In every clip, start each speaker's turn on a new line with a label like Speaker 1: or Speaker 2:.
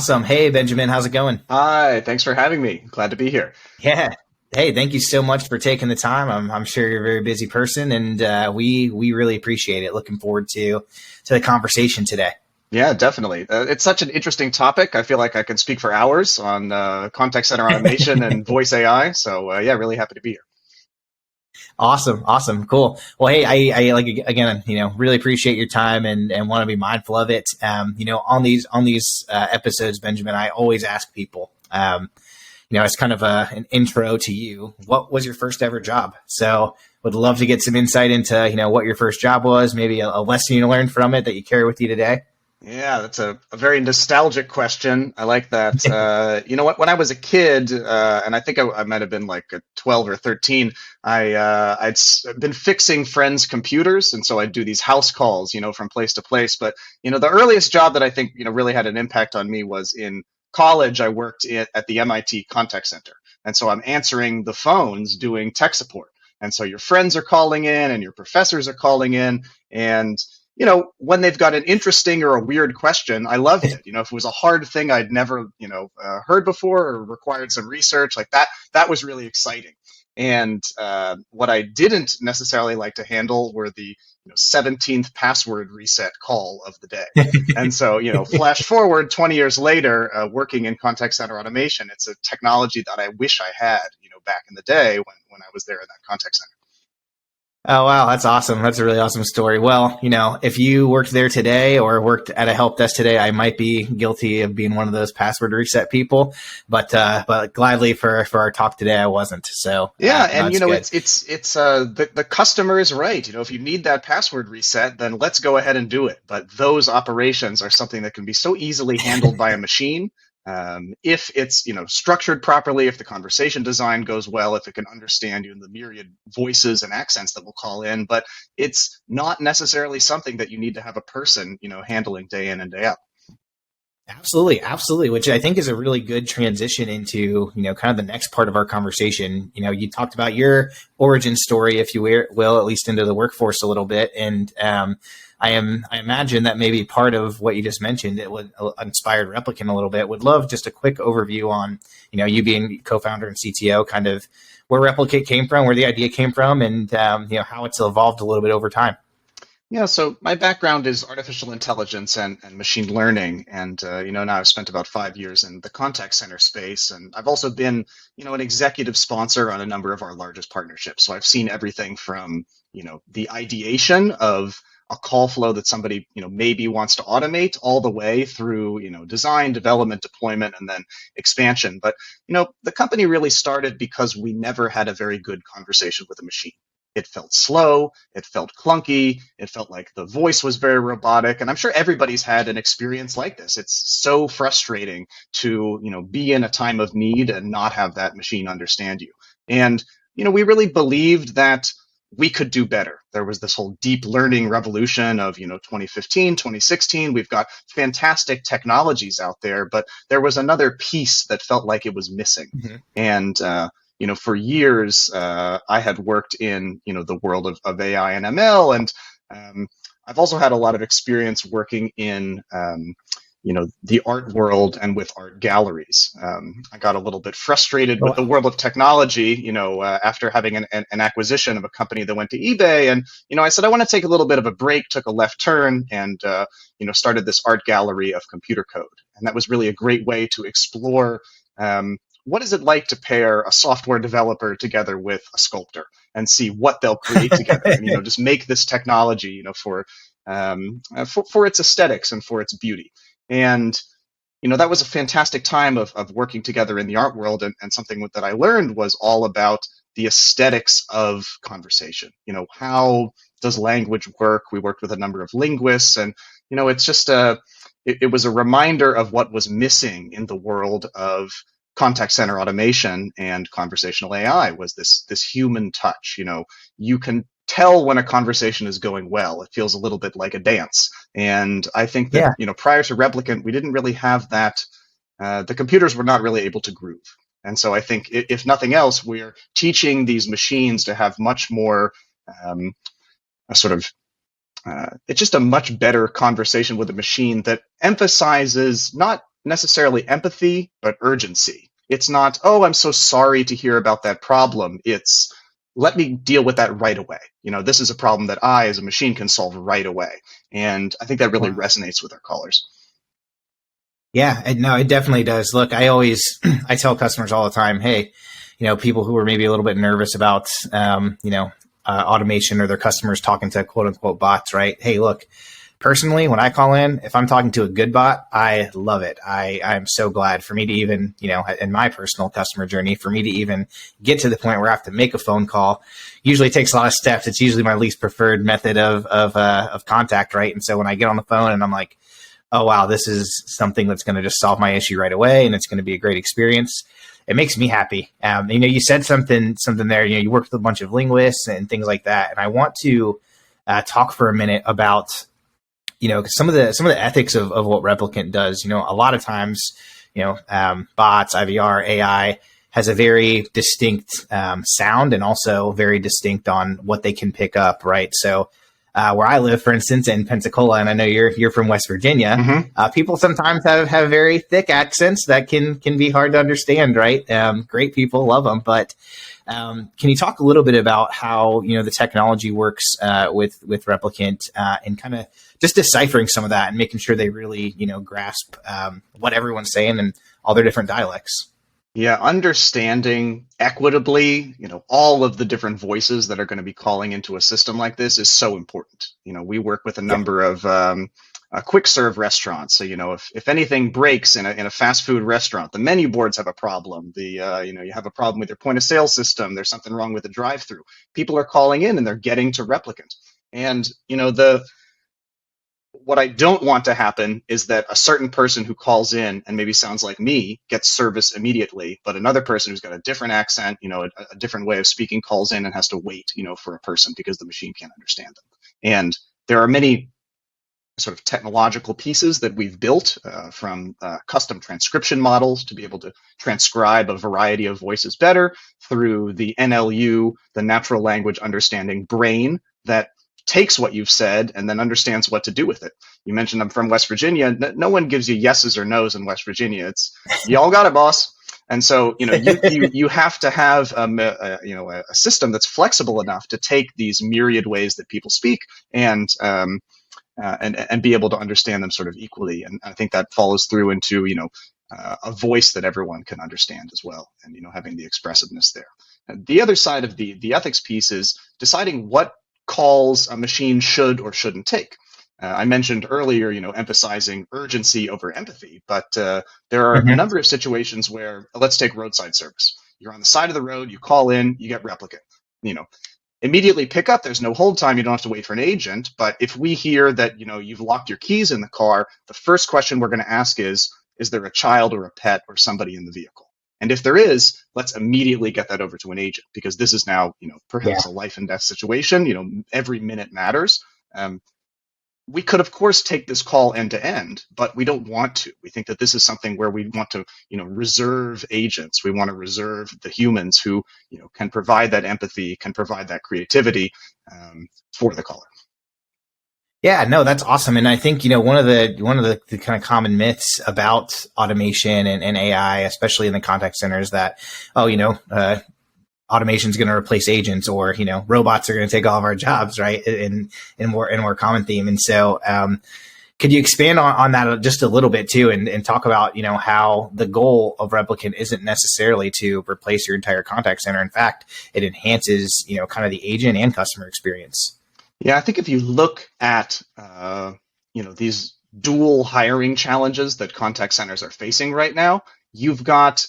Speaker 1: Awesome. Hey, Benjamin, how's it going?
Speaker 2: Hi, thanks for having me. Glad to be here.
Speaker 1: Yeah. Hey, thank you so much for taking the time. I'm sure you're a very busy person, and we really appreciate it. Looking forward to the conversation today.
Speaker 2: Yeah, definitely. It's such an interesting topic. I feel like I can speak for hours on contact center automation and voice AI. So yeah, really happy to be here.
Speaker 1: Awesome, awesome, cool. Well, hey, I like again, really appreciate your time and want to be mindful of it. On these episodes, Benjamin, I always ask people. It's kind of an intro to you. What was your first ever job? So would love to get some insight into, what your first job was, maybe a lesson you learned from it that you carry with you today.
Speaker 2: Yeah, that's a very nostalgic question. I like that. You know what? When I was a kid, and I think I might have been like a 12 or 13, I'd been fixing friends' computers, and so I'd do these house calls, from place to place. But the earliest job that I think really had an impact on me was in college. I worked at the MIT contact center, and so I'm answering the phones, doing tech support. And so your friends are calling in, and your professors are calling in, and when they've got an interesting or a weird question, I loved it. If it was a hard thing I'd never, heard before or required some research like that was really exciting. And what I didn't necessarily like to handle were the 17th password reset call of the day. And so, flash forward 20 years later, working in contact center automation, it's a technology that I wish I had, back in the day when I was there in that contact center.
Speaker 1: Oh, wow. That's awesome. That's a really awesome story. Well, if you worked there today or worked at a help desk today, I might be guilty of being one of those password reset people, but gladly for our talk today, I wasn't. So
Speaker 2: Yeah,
Speaker 1: no,
Speaker 2: and
Speaker 1: it's good.
Speaker 2: the customer is right. If you need that password reset, then let's go ahead and do it. But those operations are something that can be so easily handled by a machine. If it's structured properly, if the conversation design goes well, if it can understand the myriad voices and accents that will call in, but it's not necessarily something that you need to have a person handling day in and day out.
Speaker 1: Absolutely, absolutely. Which I think is a really good transition into kind of the next part of our conversation. You talked about your origin story, if you will, at least into the workforce a little bit, and I imagine that maybe part of what you just mentioned, it would inspired Replicant a little bit. Would love just a quick overview on you being co-founder and CTO, kind of where Replicant came from, where the idea came from, and how it's evolved a little bit over time.
Speaker 2: Yeah, so my background is artificial intelligence and machine learning, and now I've spent about 5 years in the contact center space, and I've also been an executive sponsor on a number of our largest partnerships. So I've seen everything from the ideation of a call flow that somebody maybe wants to automate, all the way through design, development, deployment, and then expansion. But the company really started because we never had a very good conversation with a machine. It felt slow, it felt clunky, it felt like the voice was very robotic, and I'm sure everybody's had an experience like this. It's so frustrating to be in a time of need and not have that machine understand you. And we really believed that we could do better. There was this whole deep learning revolution of 2015, 2016. We've got fantastic technologies out there, but there was another piece that felt like it was missing.
Speaker 1: Mm-hmm.
Speaker 2: And for years, I had worked in the world of AI and ML, and I've also had a lot of experience working in the art world and with art galleries. I got a little bit frustrated with the world of technology, after having an acquisition of a company that went to eBay. And, I said, I want to take a little bit of a break, took a left turn, and, started this art gallery of computer code. And that was really a great way to explore what is it like to pair a software developer together with a sculptor and see what they'll create together, and just make this technology, for its aesthetics and for its beauty. And that was a fantastic time of working together in the art world, and something that I learned was all about the aesthetics of conversation. How does language work? We worked with a number of linguists, and it's just it was a reminder of what was missing in the world of contact center automation and conversational AI, was this human touch. You can tell when a conversation is going well. It feels a little bit like a dance. And I think that,
Speaker 1: Yeah.
Speaker 2: prior to Replicant, we didn't really have that. The computers were not really able to groove. And so I think, if nothing else, we're teaching these machines to have much more a sort of it's just a much better conversation with a machine that emphasizes not necessarily empathy, but urgency. It's not, oh, I'm so sorry to hear about that problem. It's, let me deal with that right away. This is a problem that I, as a machine, can solve right away. And I think that really
Speaker 1: Wow.
Speaker 2: resonates with our callers.
Speaker 1: Yeah, no, it definitely does. Look, I always, I tell customers all the time, hey, people who are maybe a little bit nervous about, automation or their customers talking to quote unquote bots, right? Hey, look, personally, when I call in, if I'm talking to a good bot, I love it. I'm so glad for me to even, in my personal customer journey, for me to even get to the point where I have to make a phone call. Usually takes a lot of steps. It's usually my least preferred method of contact, right? And so when I get on the phone and I'm like, oh wow, this is something that's going to just solve my issue right away, and it's going to be a great experience. It makes me happy. You said something there. You work with a bunch of linguists and things like that, and I want to talk for a minute about some of the ethics of what Replicant does. A lot of times, bots, IVR, AI has a very distinct sound and also very distinct on what they can pick up, right? So where I live, for instance, in Pensacola, and I know you're from West Virginia,
Speaker 2: Mm-hmm.
Speaker 1: people sometimes have very thick accents that can be hard to understand, right? Great people love them, but can you talk a little bit about how the technology works with Replicant and kind of just deciphering some of that and making sure they really grasp what everyone's saying and all their different dialects?
Speaker 2: Yeah, understanding equitably, all of the different voices that are going to be calling into a system like this is so important. We work with a
Speaker 1: Yeah.
Speaker 2: number of quick serve restaurants. So, if anything breaks in a fast food restaurant, the menu boards have a problem. You have a problem with your point of sale system. There's something wrong with the drive through. People are calling in and they're getting to Replicant. And, what I don't want to happen is that a certain person who calls in and maybe sounds like me gets service immediately, but another person who's got a different accent, a different way of speaking calls in and has to wait, for a person because the machine can't understand them. And there are many sort of technological pieces that we've built from custom transcription models to be able to transcribe a variety of voices better through the NLU, the natural language understanding brain that takes what you've said and then understands what to do with it. You mentioned I'm from West Virginia. No one gives you yeses or nos in West Virginia. It's y'all got it, boss. And so, you have to have a system that's flexible enough to take these myriad ways that people speak and be able to understand them sort of equally. And I think that follows through into a voice that everyone can understand as well, and having the expressiveness there. And the other side of the ethics piece is deciding what calls a machine should or shouldn't take. I mentioned earlier, emphasizing urgency over empathy, but there are a
Speaker 1: Mm-hmm.
Speaker 2: number of situations where, let's take roadside service. You're on the side of the road, you call in, you get Replicant. Immediately pick up. There's no hold time. You don't have to wait for an agent. But if we hear that you've locked your keys in the car, the first question we're going to ask is there a child or a pet or somebody in the vehicle? And if there is, let's immediately get that over to an agent, because this is now
Speaker 1: Yeah.
Speaker 2: perhaps a life and death situation. Every minute matters. We could, of course, take this call end to end, but we don't want to. We think that this is something where we want to, reserve agents. We want to reserve the humans who, can provide that empathy, can provide that creativity for the caller.
Speaker 1: Yeah, no, that's awesome. And I think, one of the kind of common myths about automation and AI, especially in the contact center, is that, automation is going to replace agents, or, robots are going to take all of our jobs, right? In more common theme. And so, could you expand on that just a little bit too, and talk about, how the goal of Replicant isn't necessarily to replace your entire contact center. In fact, it enhances, kind of the agent and customer experience.
Speaker 2: Yeah, I think if you look at these dual hiring challenges that contact centers are facing right now, you've got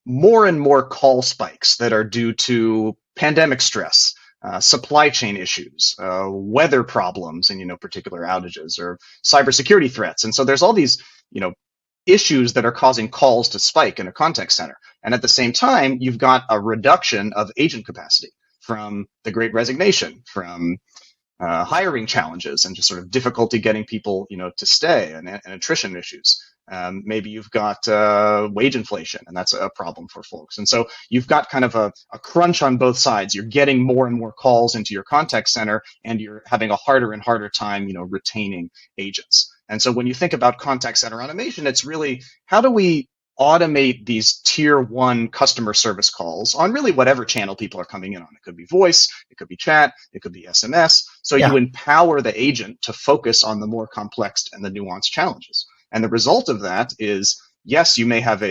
Speaker 2: more and more call spikes that are due to pandemic stress, supply chain issues, weather problems, and particular outages or cybersecurity threats. And so there's all these issues that are causing calls to spike in a contact center. And at the same time, you've got a reduction of agent capacity from the Great Resignation, from hiring challenges and just sort of difficulty getting people, to stay, and attrition issues. Maybe you've got wage inflation, and that's a problem for folks. And so you've got kind of a crunch on both sides. You're getting more and more calls into your contact center, and you're having a harder and harder time, retaining agents. And so when you think about contact center automation, it's really how do we automate these tier one customer service calls on really whatever channel people are coming in on. It could be voice, it could be chat, it could be SMS. So you
Speaker 1: Yeah.
Speaker 2: empower the agent to focus on the more complex and the nuanced challenges. And the result of that is, yes, you may have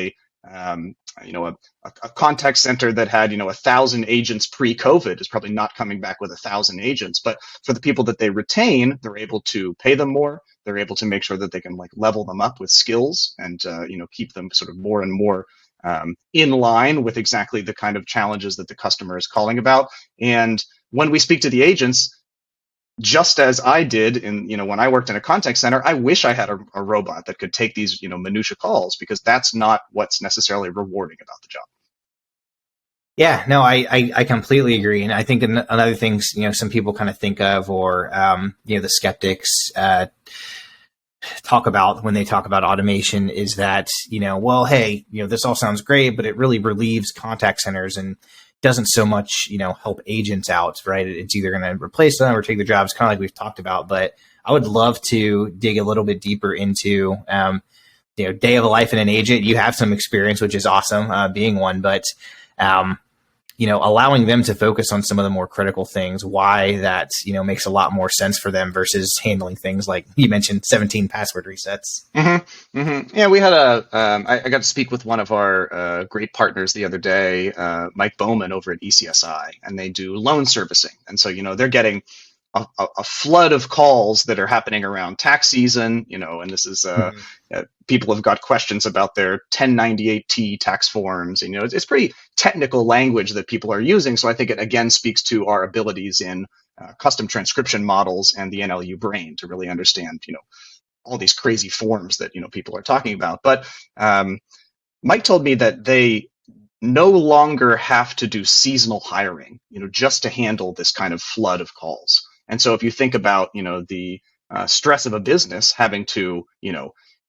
Speaker 2: um, a contact center that had 1,000 agents pre-COVID is probably not coming back with 1,000 agents, but for the people that they retain, they're able to pay them more. They're able to make sure that they can level them up with skills and keep them sort of more and more in line with exactly the kind of challenges that the customer is calling about. And when we speak to the agents, just as I did when I worked in a contact center, I wish I had a robot that could take these minutia calls, because that's not what's necessarily rewarding about the job.
Speaker 1: Yeah, no, I completely agree. And I think another thing, some people kind of think of, or, the skeptics, talk about when they talk about automation is that, well, hey, this all sounds great, but it really relieves contact centers and doesn't so much, help agents out, right? It's either going to replace them or take their jobs, kind of like we've talked about. But I would love to dig a little bit deeper into, day of a life in an agent. You have some experience, which is awesome, being one, but, allowing them to focus on some of the more critical things, why that, makes a lot more sense for them versus handling things like you mentioned, 17 password resets.
Speaker 2: Mm-hmm, mm-hmm. Yeah, we had I got to speak with one of our great partners the other day, Mike Bowman over at ECSI, and they do loan servicing. And so, they're getting a flood of calls that are happening around tax season, and this is people have got questions about their 1098T tax forms. And, it's pretty technical language that people are using. So I think it again speaks to our abilities in custom transcription models and the NLU brain to really understand, all these crazy forms that people are talking about. But Mike told me that they no longer have to do seasonal hiring, just to handle this kind of flood of calls. And so if you think about, the stress of a business having to,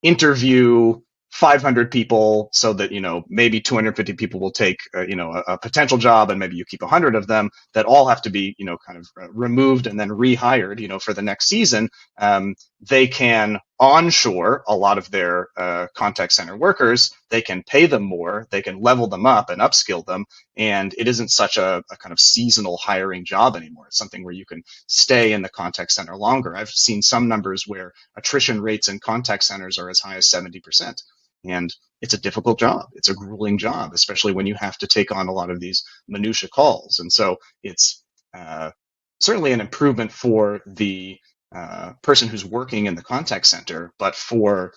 Speaker 2: interview 500 people so that, maybe 250 people will take, a potential job, and maybe you keep 100 of them that all have to be, kind of removed and then rehired, for the next season. They can onshore a lot of their contact center workers. They can pay them more. They can level them up and upskill them. And it isn't such a kind of seasonal hiring job anymore. It's something where you can stay in the contact center longer. I've seen some numbers where attrition rates in contact centers are as high as 70%. And it's a difficult job. It's a grueling job, especially when you have to take on a lot of these minutia calls. And so it's certainly an improvement for the person who's working in the contact center, but for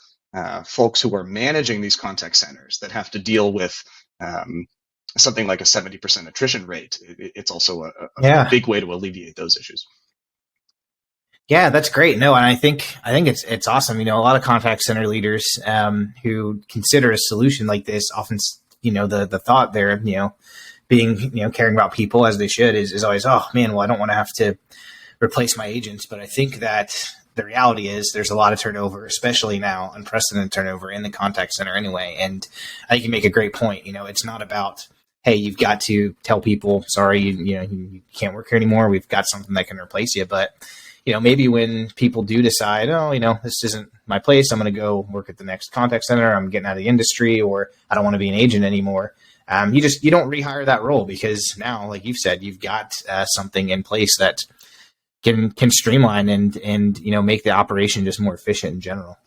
Speaker 2: folks who are managing these contact centers that have to deal with something like a 70% attrition rate, it's also a big way to alleviate those issues.
Speaker 1: Yeah, that's great. No, and I think it's awesome. A lot of contact center leaders who consider a solution like this often, the thought there, being, caring about people as they should is always, oh man, well, I don't want to have to replace my agents. But I think that the reality is there's a lot of turnover, especially now, unprecedented turnover in the contact center anyway. And I think you make a great point. It's not about, hey, you've got to tell people, sorry, you can't work here anymore. We've got something that can replace you. But, maybe when people do decide, oh, this isn't my place, I'm going to go work at the next contact center, I'm getting out of the industry, or I don't want to be an agent anymore. You don't rehire that role, because now, like you've said, you've got something in place that can streamline and make the operation just more efficient in general.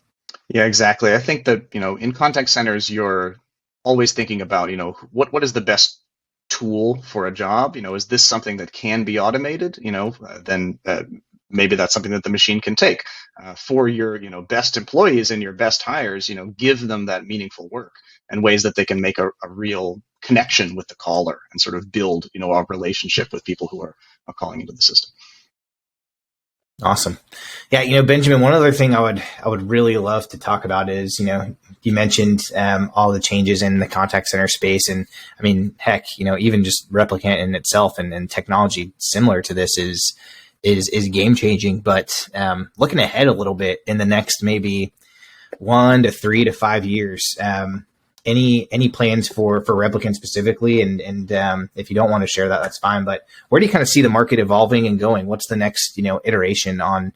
Speaker 2: Yeah, exactly. I think that, in contact centers, you're always thinking about, what is the best tool for a job? Is this something that can be automated? Then maybe that's something that the machine can take. For your, best employees and your best hires, give them that meaningful work and ways that they can make a real connection with the caller and sort of build, a relationship with people who are calling into the system.
Speaker 1: Awesome. Yeah, Benjamin, one other thing I would really love to talk about is, you mentioned all the changes in the contact center space. And I mean, heck, even just Replicant in itself and technology similar to this is game changing. But looking ahead a little bit in the next maybe 1 to 3 to 5 years, any plans for Replicant specifically? And if you don't want to share that, that's fine. But where do you kind of see the market evolving and going? What's the next iteration on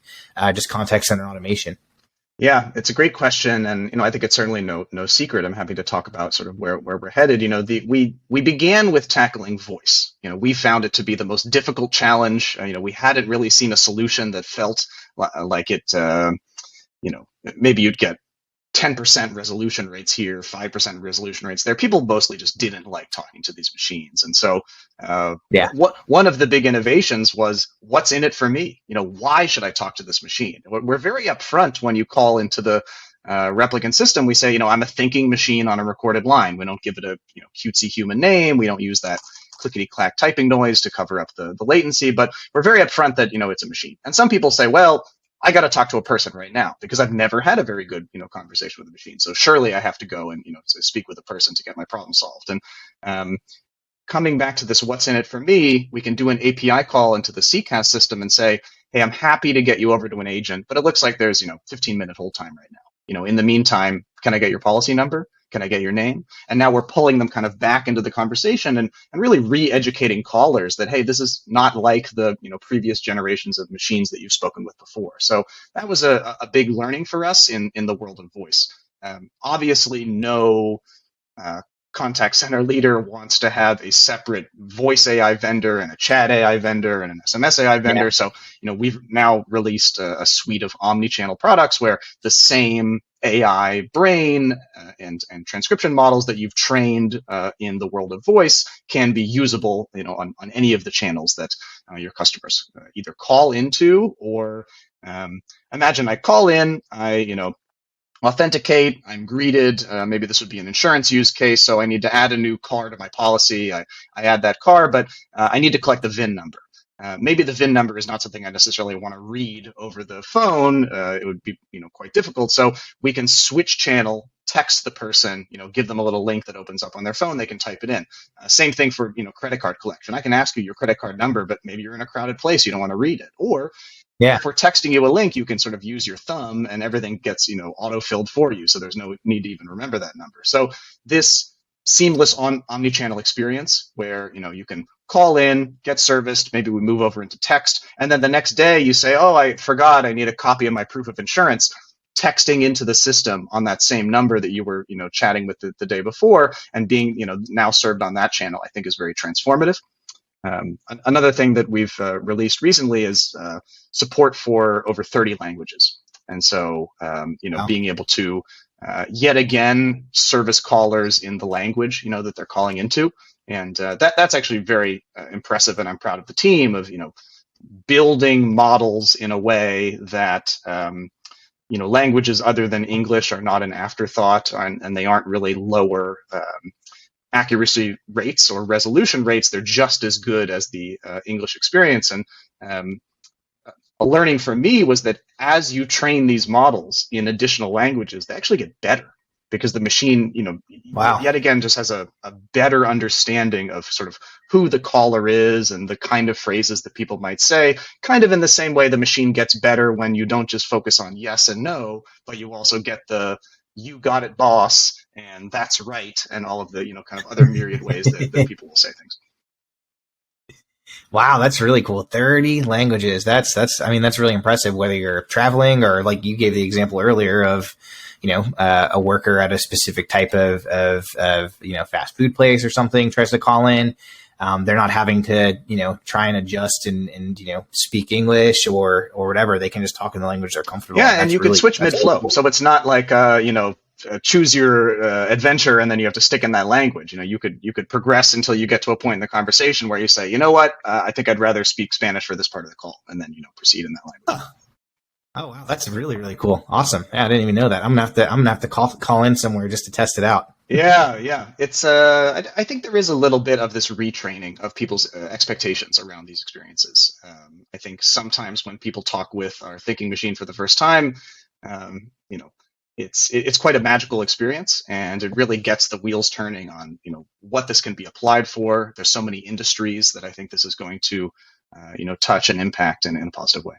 Speaker 1: just contact center automation?
Speaker 2: Yeah, it's a great question, and I think it's certainly no secret. I'm happy to talk about sort of where we're headed. We began with tackling voice. We found it to be the most difficult challenge. We hadn't really seen a solution that felt like it. Maybe you'd get 10% resolution rates here, 5% resolution rates there. People mostly just didn't like talking to these machines. And so
Speaker 1: Yeah.
Speaker 2: one of the big innovations was, what's in it for me? Why should I talk to this machine? We're very upfront when you call into the Replicant system. We say, I'm a thinking machine on a recorded line. We don't give it a cutesy human name. We don't use that clickety clack typing noise to cover up the latency, but we're very upfront that it's a machine. And some people say, well, I got to talk to a person right now because I've never had a very good, conversation with a machine. So surely I have to go and, speak with a person to get my problem solved. And coming back to this, what's in it for me, we can do an API call into the CCAS system and say, hey, I'm happy to get you over to an agent, but it looks like there's, 15-minute hold time right now. In the meantime, can I get your policy number? Can I get your name? And now we're pulling them kind of back into the conversation and really re-educating callers that, hey, this is not like the previous generations of machines that you've spoken with before. So that was a big learning for us in the world of voice. Obviously, no contact center leader wants to have a separate voice AI vendor and a chat AI vendor and an SMS AI vendor. Yeah. So, we've now released a suite of omni-channel products where the same AI brain and transcription models that you've trained in the world of voice can be usable, on any of the channels that your customers either call into or imagine I call in, authenticate, I'm greeted. Maybe this would be an insurance use case, so I need to add a new car to my policy. I add that car, but I need to collect the VIN number. Maybe the VIN number is not something I necessarily want to read over the phone. It would be, quite difficult. So we can switch channel, text the person, give them a little link that opens up on their phone. They can type it in. Same thing for, credit card collection. I can ask you your credit card number, but maybe you're in a crowded place. You don't want to read it. Or if we're texting you a link, you can sort of use your thumb and everything gets, auto-filled for you. So there's no need to even remember that number. So this seamless omni-channel experience where, you can call in, get serviced, maybe we move over into text, and then the next day you say, oh, I forgot, I need a copy of my proof of insurance, texting into the system on that same number that you were, chatting with the day before and being, now served on that channel, I think is very transformative. Another thing that we've released recently is support for over 30 languages. And so, wow. Being able to yet again service callers in the language, that they're calling into. And that's actually very impressive. And I'm proud of the team of, building models in a way that, languages other than English are not an afterthought and they aren't really lower accuracy rates or resolution rates. They're just as good as the English experience. And a learning for me was that as you train these models in additional languages, they actually get better because the machine, wow. Yet again, just has a better understanding of sort of who the caller is and the kind of phrases that people might say, kind of in the same way the machine gets better when you don't just focus on yes and no, but you also get the you got it, boss, and that's right, and all of the, kind of other myriad ways that people will say things.
Speaker 1: Wow, that's really cool. 30 languages. That's really impressive, whether you're traveling or like you gave the example earlier of, a worker at a specific type of fast food place or something tries to call in. They're not having to, try and adjust and speak English or whatever. They can just talk in the language they're comfortable.
Speaker 2: Yeah, and you can switch mid-flow. Cool. So it's not like, choose your adventure and then you have to stick in that language. You could progress until you get to a point in the conversation where you say, you know what, I think I'd rather speak Spanish for this part of the call, and then proceed in that language.
Speaker 1: Huh. Oh wow, that's really, really cool. Awesome. Yeah, I didn't even know that. I'm gonna have to call in somewhere just to test it out.
Speaker 2: Yeah. It's I think there is a little bit of this retraining of people's expectations around these experiences. I think sometimes when people talk with our thinking machine for the first time, it's quite a magical experience, and it really gets the wheels turning on what this can be applied for. There's so many industries that I think this is going to touch and impact in a positive way.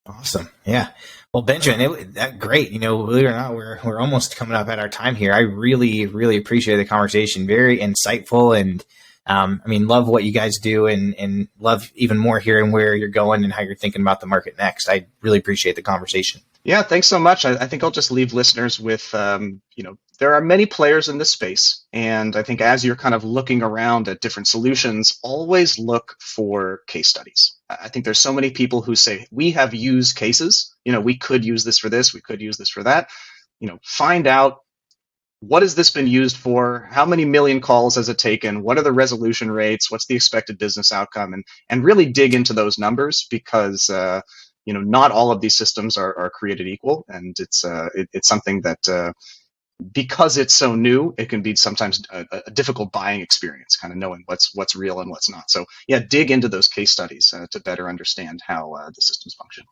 Speaker 1: Awesome. Yeah. Well, Benjamin, great. Believe it or not, we're almost coming up at our time here. I really, really appreciate the conversation. Very insightful, and love what you guys do, and love even more hearing where you're going and how you're thinking about the market next. I really appreciate the conversation.
Speaker 2: Yeah, thanks so much. I think I'll just leave listeners with, there are many players in this space. And I think as you're kind of looking around at different solutions, always look for case studies. I think there's so many people who say, we have used cases, we could use this for this, we could use this for that. Find out, what has this been used for? How many million calls has it taken? What are the resolution rates? What's the expected business outcome? And really dig into those numbers, because not all of these systems are created equal, and it's something that because it's so new, it can be sometimes a difficult buying experience, kind of knowing what's real and what's not. So yeah, dig into those case studies to better understand how the systems function.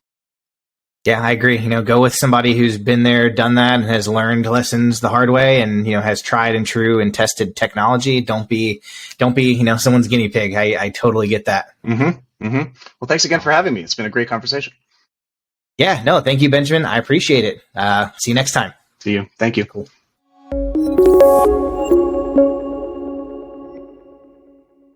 Speaker 1: Yeah, I agree. Go with somebody who's been there, done that, and has learned lessons the hard way, and has tried and true and tested technology. Don't be someone's guinea pig. I totally get that.
Speaker 2: Mm-hmm. Mm-hmm. Well, thanks again for having me. It's been a great conversation.
Speaker 1: Yeah, no, thank you, Benjamin. I appreciate it. See you next time.
Speaker 2: See you. Thank you.
Speaker 1: Cool.